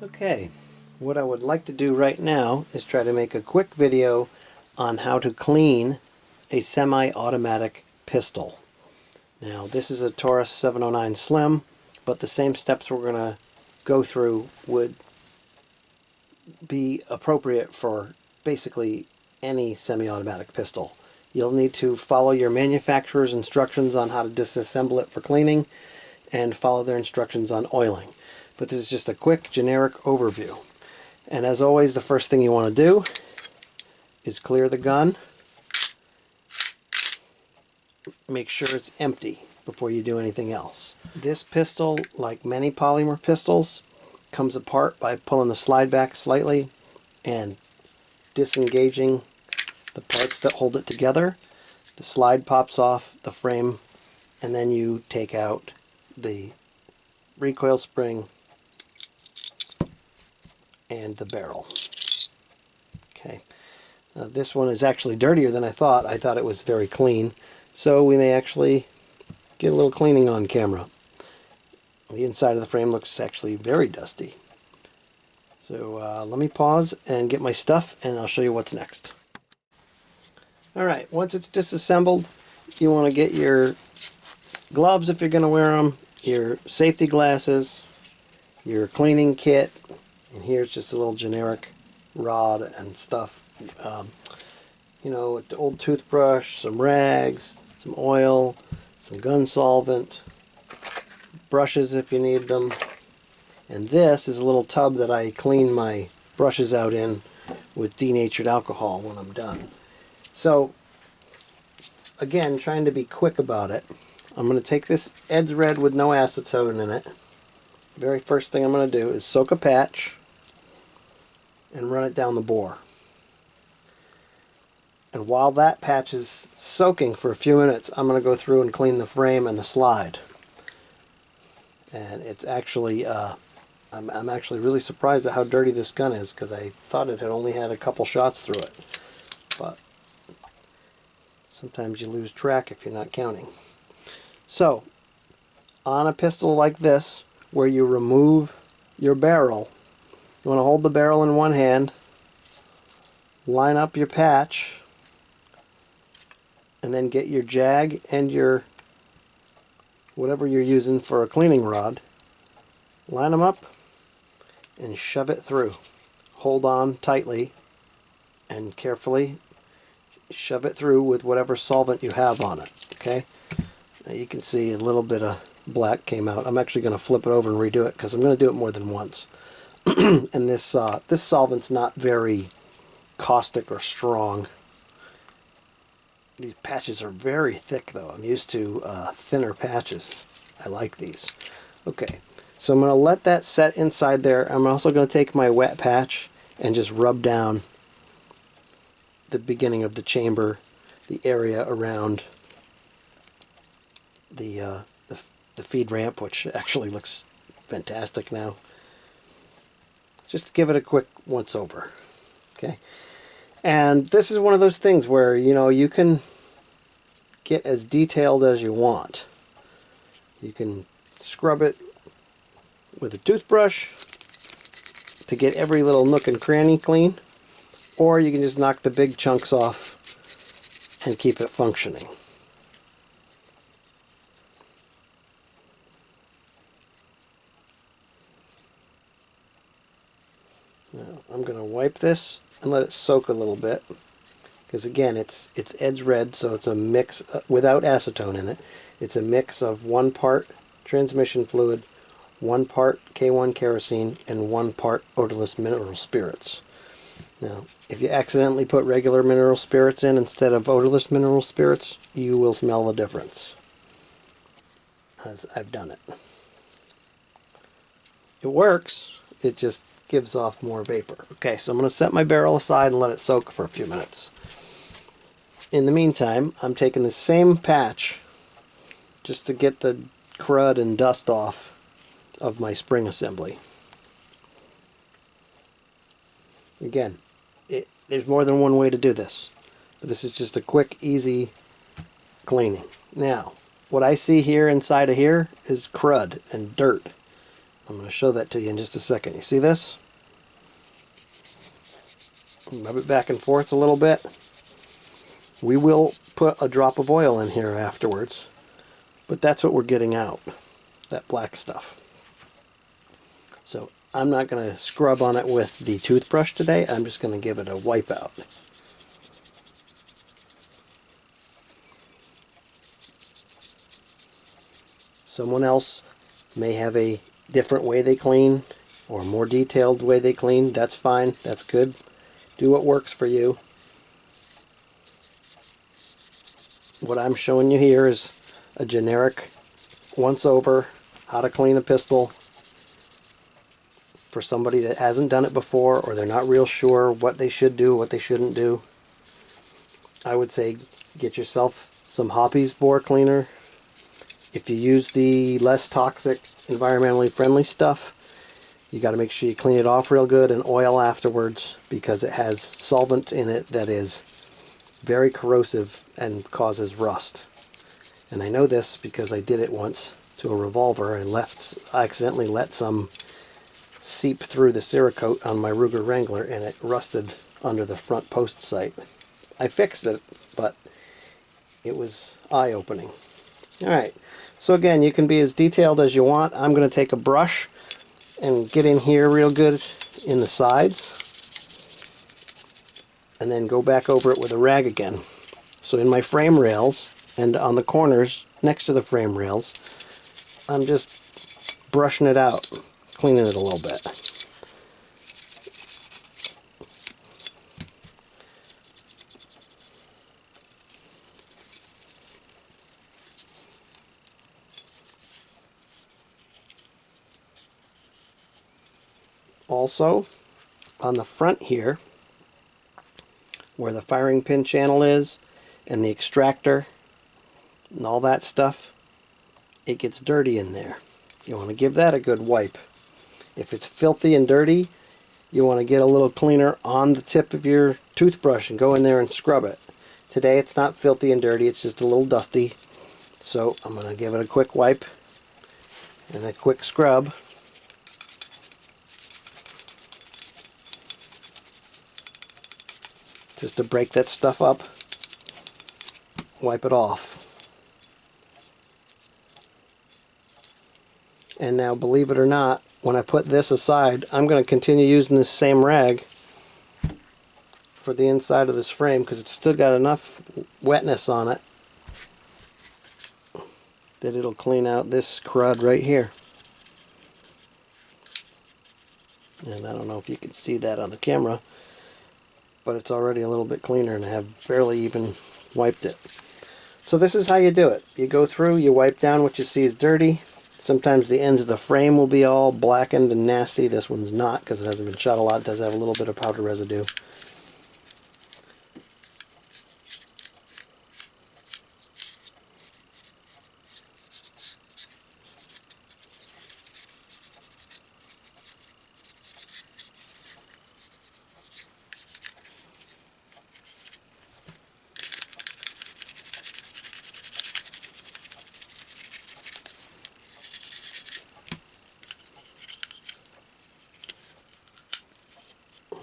Okay, what I would like to do right now is try to make a quick video on how to clean a semi-automatic pistol. Now this is a Taurus 709 Slim, but the same steps we're going to go through would be appropriate for basically any semi-automatic pistol. You'll need to follow your manufacturer's instructions on how to disassemble it for cleaning and follow their instructions on oiling. But this is just a quick generic overview. And as always, the first thing you want to do is clear the gun. Make sure it's empty before you do anything else. This pistol, like many polymer pistols, comes apart by pulling the slide back slightly and disengaging the parts that hold it together. The slide pops off the frame, and then you take out the recoil spring and the barrel. Okay, now this one is actually dirtier than I thought. I thought it was very clean, so we may actually get a little cleaning on camera. The inside of the frame looks actually very dusty. So let me pause and get my stuff, and I'll show you what's next. Alright, once it's disassembled, you want to get your gloves if you're going to wear them, your safety glasses, your cleaning kit, and here's just a little generic rod and stuff. You know, an old toothbrush, some rags, some oil, some gun solvent, brushes if you need them. And this is a little tub that I clean my brushes out in with denatured alcohol when I'm done. So, again, trying to be quick about it, I'm going to take this Ed's Red with no acetone in it. Very first thing I'm going to do is soak a patch and run it down the bore. And while that patch is soaking for a few minutes, I'm going to go through and clean the frame and the slide. And it's actually, I'm actually really surprised at how dirty this gun is, because I thought it had only had a couple shots through it. But sometimes you lose track if you're not counting. So, on a pistol like this, where you remove your barrel, you want to hold the barrel in one hand, line up your patch, and then get your jag and your whatever you're using for a cleaning rod, line them up and shove it through. Hold on tightly and carefully shove it through with whatever solvent you have on it. Okay, now you can see a little bit of black came out. I'm actually going to flip it over and redo it because I'm going to do it more than once. And this solvent's not very caustic or strong. These patches are very thick though. I'm used to thinner patches. I like these. Okay, so I'm going to let that set inside there. I'm also going to take my wet patch and just rub down the beginning of the chamber, the area around the feed ramp, which actually looks fantastic now. Just to give it a quick once over. Okay, and this is one of those things where, you know, you can get as detailed as you want. You can scrub it with a toothbrush to get every little nook and cranny clean, or you can just knock the big chunks off and keep it functioning. Now, I'm going to wipe this and let it soak a little bit, because again, it's Ed's Red, so it's a mix without acetone in it. It's a mix of 1 part transmission fluid, 1 part K1 kerosene, and 1 part odorless mineral spirits. Now, if you accidentally put regular mineral spirits in instead of odorless mineral spirits, you will smell the difference, as I've done it. It works, it just gives off more vapor. Okay, so I'm going to set my barrel aside and let it soak for a few minutes. In the meantime, I'm taking the same patch just to get the crud and dust off of my spring assembly. Again, there's more than one way to do this, but this is just a quick, easy cleaning. Now, what I see here inside of here is crud and dirt. I'm going to show that to you in just a second. You see this? Rub it back and forth a little bit. We will put a drop of oil in here afterwards, but that's what we're getting out, that black stuff. So I'm not going to scrub on it with the toothbrush today. I'm just going to give it a wipe out. Someone else may have a different way they clean or a more detailed way they clean. That's fine. That's good. Do what works for you. What I'm showing you here is a generic once over how to clean a pistol for somebody that hasn't done it before, or they're not real sure what they should do, what they shouldn't do. I would say get yourself some Hoppe's bore cleaner. If you use the less toxic, environmentally friendly stuff, you got to make sure you clean it off real good and oil afterwards, because it has solvent in it that is very corrosive and causes rust. And I know this because I did it once to a revolver and I accidentally let some seep through the Cerakote on my Ruger Wrangler, and it rusted under the front post sight. I fixed it, but it was eye-opening. Alright, so again, you can be as detailed as you want. I'm going to take a brush and get in here real good in the sides, and then go back over it with a rag again. So in my frame rails and on the corners next to the frame rails, I'm just brushing it out, cleaning it a little bit. Also, on the front here, where the firing pin channel is and the extractor and all that stuff, it gets dirty in there. You want to give that a good wipe. If it's filthy and dirty, you want to get a little cleaner on the tip of your toothbrush and go in there and scrub it. Today it's not filthy and dirty, it's just a little dusty. So I'm going to give it a quick wipe and a quick scrub. Just to break that stuff up. Wipe it off. And now, believe it or not, when I put this aside, I'm going to continue using this same rag for the inside of this frame, because it's still got enough wetness on it that it'll clean out this crud right here. And I don't know if you can see that on the camera, but it's already a little bit cleaner, and I have barely even wiped it. So this is how you do it. You go through, you wipe down what you see is dirty. Sometimes the ends of the frame will be all blackened and nasty. This one's not, because it hasn't been shot a lot. It does have a little bit of powder residue.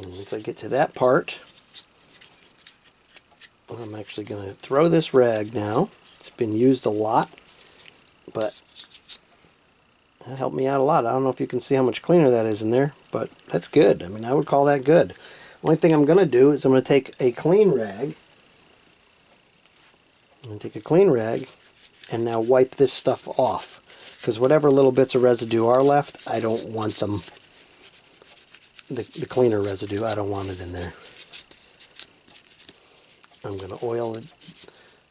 Once I get to that part, I'm actually going to throw this rag now. It's been used a lot, but that helped me out a lot. I don't know if you can see how much cleaner that is in there, but that's good. I mean, I would call that good. Only thing I'm going to do is I'm going to take a clean rag. I'm going to take a clean rag and now wipe this stuff off, because whatever little bits of residue are left, I don't want them. The cleaner residue, I don't want it in there. I'm going to oil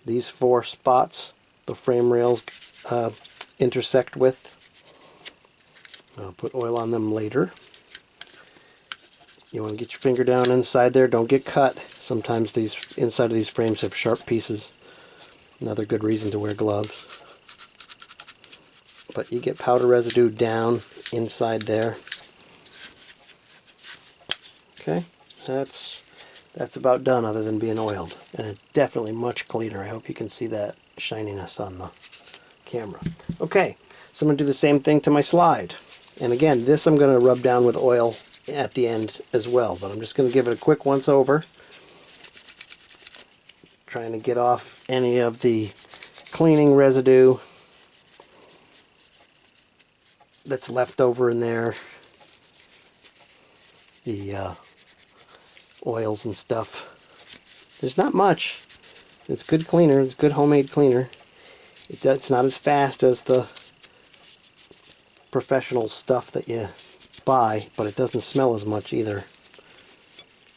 these 4 spots the frame rails intersect with. I'll put oil on them later. You want to get your finger down inside there. Don't get cut. Sometimes these inside of these frames have sharp pieces. Another good reason to wear gloves. But you get powder residue down inside there. Okay, that's about done, other than being oiled. And it's definitely much cleaner. I hope you can see that shininess on the camera. Okay, so I'm going to do the same thing to my slide. And again, this I'm going to rub down with oil at the end as well, but I'm just going to give it a quick once over, trying to get off any of the cleaning residue that's left over in there, the oils and stuff. There's not much. It's good cleaner. It's good homemade cleaner. It's not as fast as the professional stuff that you buy, but it doesn't smell as much either.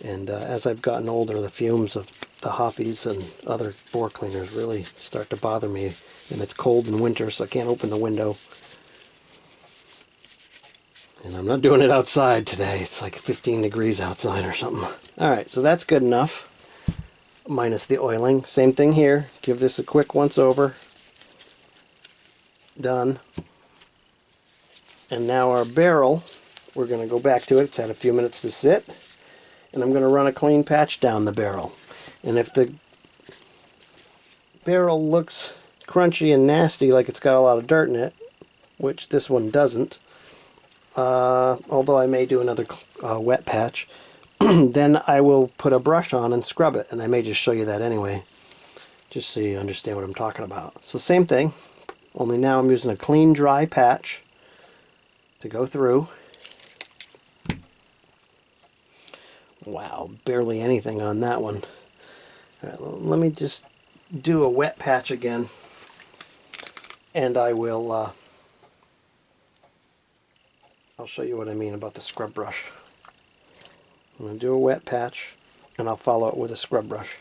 And as I've gotten older, the fumes of the Hoppe's and other floor cleaners really start to bother me. And it's cold in winter, so I can't open the window. And I'm not doing it outside today. It's like 15 degrees outside or something. Alright, so that's good enough. Minus the oiling. Same thing here. Give this a quick once over. Done. And now our barrel, we're going to go back to it. It's had a few minutes to sit. And I'm going to run a clean patch down the barrel. And if the barrel looks crunchy and nasty, like it's got a lot of dirt in it, which this one doesn't, although I may do another wet patch, then I will put a brush on and scrub it. And I may just show you that anyway, just so you understand what I'm talking about. So same thing, only now I'm using a clean, dry patch to go through. Wow, barely anything on that one. All right, let me just do a wet patch again, and I will I'll show you what I mean about the scrub brush. I'm going to do a wet patch, and I'll follow it with a scrub brush.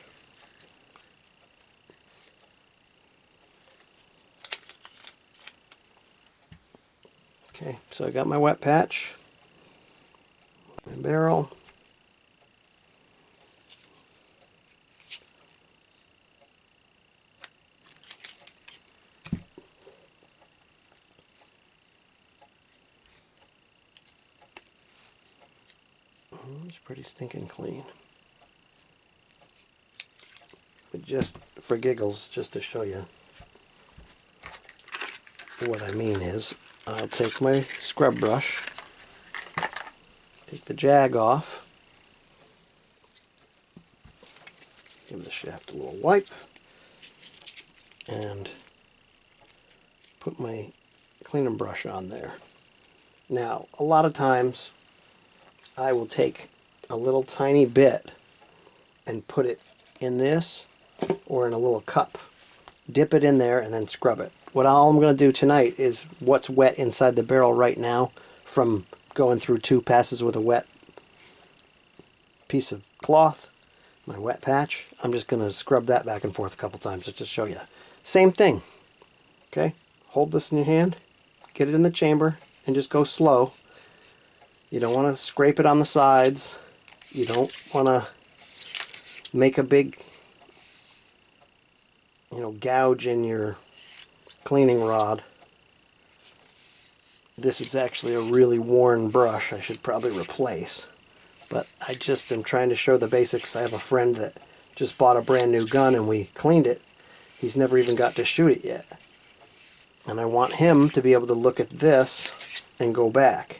Okay, so I got my wet patch, my barrel. It's pretty stinking clean. But just for giggles, just to show you what I mean is, I'll take my scrub brush, take the jag off, give the shaft a little wipe, and put my cleaning brush on there. Now, a lot of times I will take a little tiny bit and put it in this or in a little cup. Dip it in there and then scrub it. What I'm going to do tonight is what's wet inside the barrel right now from going through 2 passes with a wet piece of cloth, my wet patch. I'm just going to scrub that back and forth a couple times just to show you. Same thing. Okay, hold this in your hand, get it in the chamber, and just go slow. You don't want to scrape it on the sides. You don't want to make a big, gouge in your cleaning rod. This is actually a really worn brush I should probably replace. But I just am trying to show the basics. I have a friend that just bought a brand new gun and we cleaned it. He's never even got to shoot it yet. And I want him to be able to look at this and go back.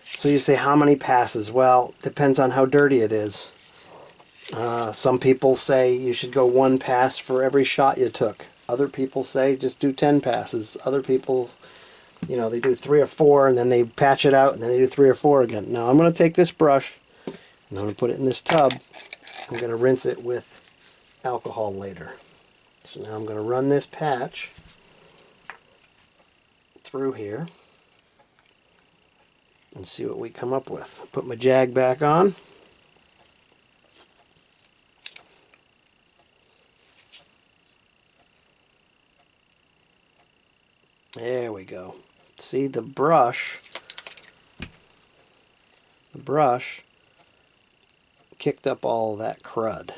So you say, how many passes? Well, depends on how dirty it is. Some people say you should go 1 pass for every shot you took. Other people say just do 10 passes. Other people, they do 3 or 4 and then they patch it out and then they do 3 or 4 again. Now I'm going to take this brush and I'm going to put it in this tub. I'm going to rinse it with alcohol later. So now I'm going to run this patch through here and see what we come up with. Put my jag back on. There we go. See, the brush kicked up all that crud,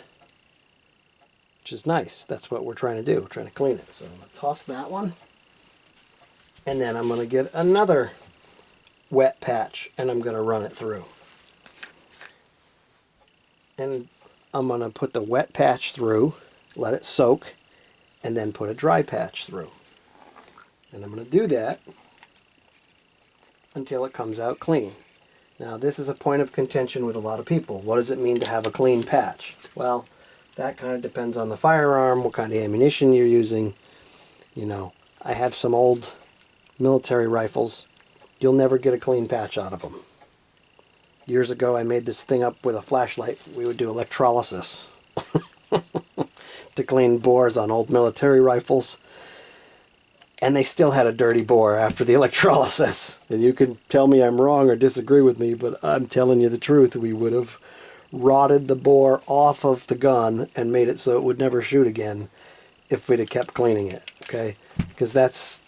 which is nice. That's what we're trying to do. We're trying to clean it. So I'm going to toss that one. And then I'm going to get another wet patch and I'm going to run it through. And I'm going to put the wet patch through, let it soak, and then put a dry patch through. And I'm going to do that until it comes out clean. Now this is a point of contention with a lot of people. What does it mean to have a clean patch? Well, that kind of depends on the firearm, what kind of ammunition you're using. You know, I have some old military rifles. You'll never get a clean patch out of them. Years ago I made this thing up with a flashlight. We would do electrolysis to clean bores on old military rifles. And they still had a dirty bore after the electrolysis. And you can tell me I'm wrong or disagree with me, but I'm telling you the truth. We would have rotted the bore off of the gun and made it so it would never shoot again if we'd have kept cleaning it, okay? Because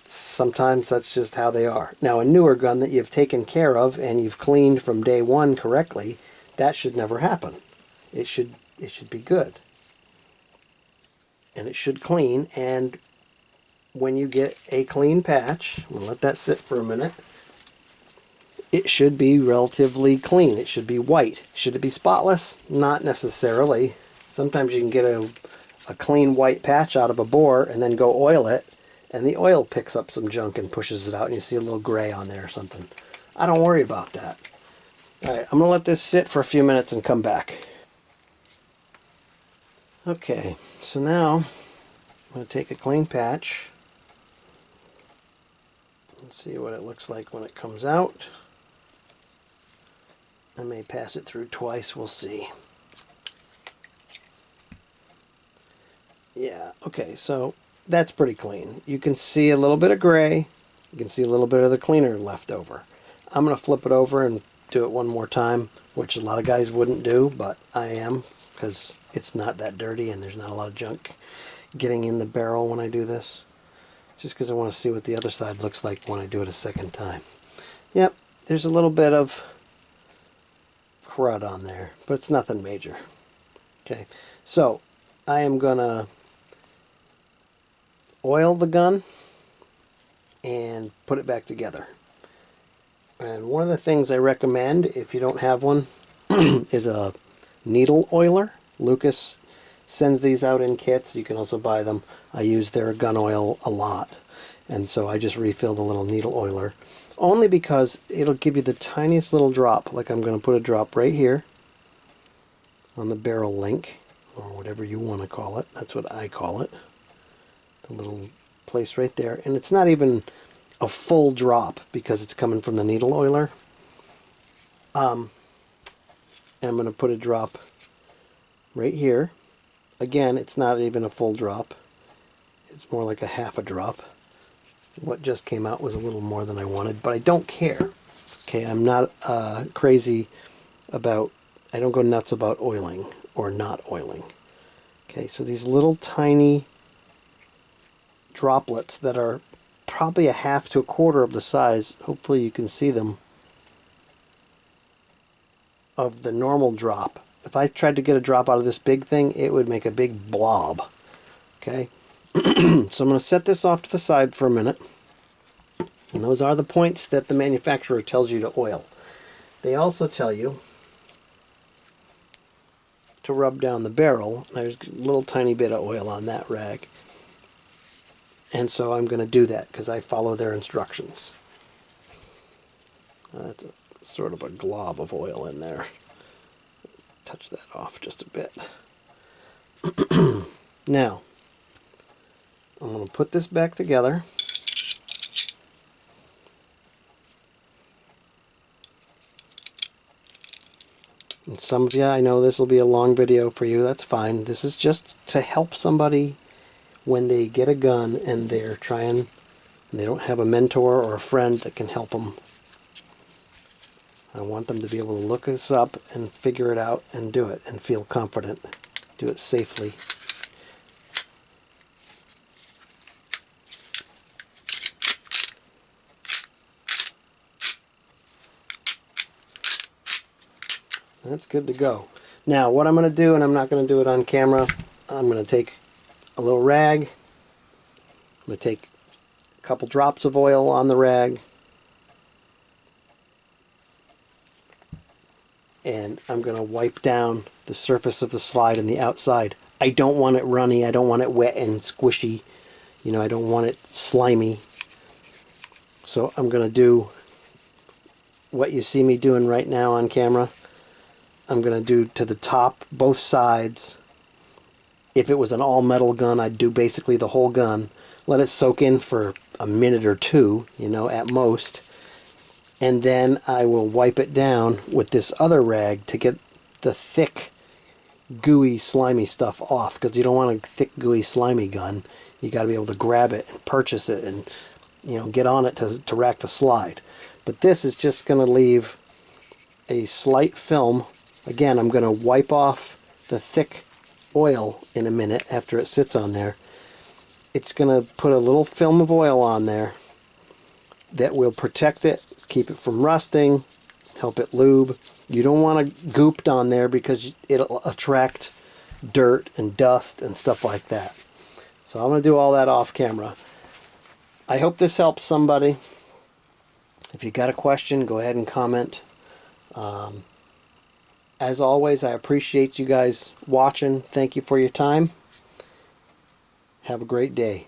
sometimes that's just how they are. Now, a newer gun that you've taken care of and you've cleaned from day one correctly, that should never happen. It should be good. And it should clean, and when you get a clean patch, I'm going to let that sit for a minute, it should be relatively clean. It should be white. Should it be spotless? Not necessarily. Sometimes you can get a clean white patch out of a bore and then go oil it, and the oil picks up some junk and pushes it out, and you see a little gray on there or something. I don't worry about that. Alright, I'm going to let this sit for a few minutes and come back. Okay, so now I'm going to take a clean patch. Let's see what it looks like when it comes out. I may pass it through twice, we'll see. Yeah, okay, so that's pretty clean. You can see a little bit of gray. You can see a little bit of the cleaner left over. I'm going to flip it over and do it one more time, which a lot of guys wouldn't do, but I am, because it's not that dirty and there's not a lot of junk getting in the barrel when I do this. Just because I want to see what the other side looks like when I do it a second time. Yep, there's a little bit of crud on there, but it's nothing major. Okay, so I am going to oil the gun and put it back together. And one of the things I recommend, if you don't have one, is a needle oiler. Lucas sends these out in kits. You can also buy them. I use their gun oil a lot, and so I just refill the little needle oiler, only because it'll give you the tiniest little drop. Like I'm going to put a drop right here on the barrel link, or whatever you want to call it. That's what I call it. The little place right there. And it's not even a full drop because it's coming from the needle oiler. And I'm going to put a drop right here. Again, it's not even a full drop. It's more like a half a drop. What just came out was a little more than I wanted, but I don't care. Okay, I'm not crazy about, I don't go nuts about oiling or not oiling. Okay, so these little tiny droplets that are probably a half to a quarter of the size, hopefully you can see them, of the normal drop. If I tried to get a drop out of this big thing, it would make a big blob. Okay, so I'm going to set this off to the side for a minute. And those are the points that the manufacturer tells you to oil. They also tell you to rub down the barrel. There's a little tiny bit of oil on that rag. And so I'm going to do that because I follow their instructions. That's sort of a glob of oil in there. Touch that off just a bit. Now, I'm going to put this back together. And some of you, I know this will be a long video for you, that's fine. This is just to help somebody when they get a gun and they're trying, and they don't have a mentor or a friend that can help them. I want them to be able to look this up and figure it out and do it and feel confident. Do it safely. That's good to go. Now what I'm going to do, and I'm not going to do it on camera, I'm going to take a little rag. I'm going to take a couple drops of oil on the rag. And I'm going to wipe down the surface of the slide and the outside. I don't want it runny. I don't want it wet and squishy. You know, I don't want it slimy. So I'm going to do what you see me doing right now on camera, I'm going to do to the top, both sides. If it was an all-metal gun, I'd do basically the whole gun. Let it soak in for a minute or two, you know, at most. And then I will wipe it down with this other rag to get the thick, gooey, slimy stuff off. Because you don't want a thick, gooey, slimy gun. You got to be able to grab it and purchase it and, you know, get on it to rack the slide. But this is just going to leave a slight film. Again, I'm going to wipe off the thick oil in a minute after it sits on there. It's going to put a little film of oil on there that will protect it, keep it from rusting, help it lube. You don't want it gooped on there because it'll attract dirt and dust and stuff like that. So I'm going to do all that off camera. I hope this helps somebody. If you got a question, go ahead and comment. As always, I appreciate you guys watching. Thank you for your time. Have a great day.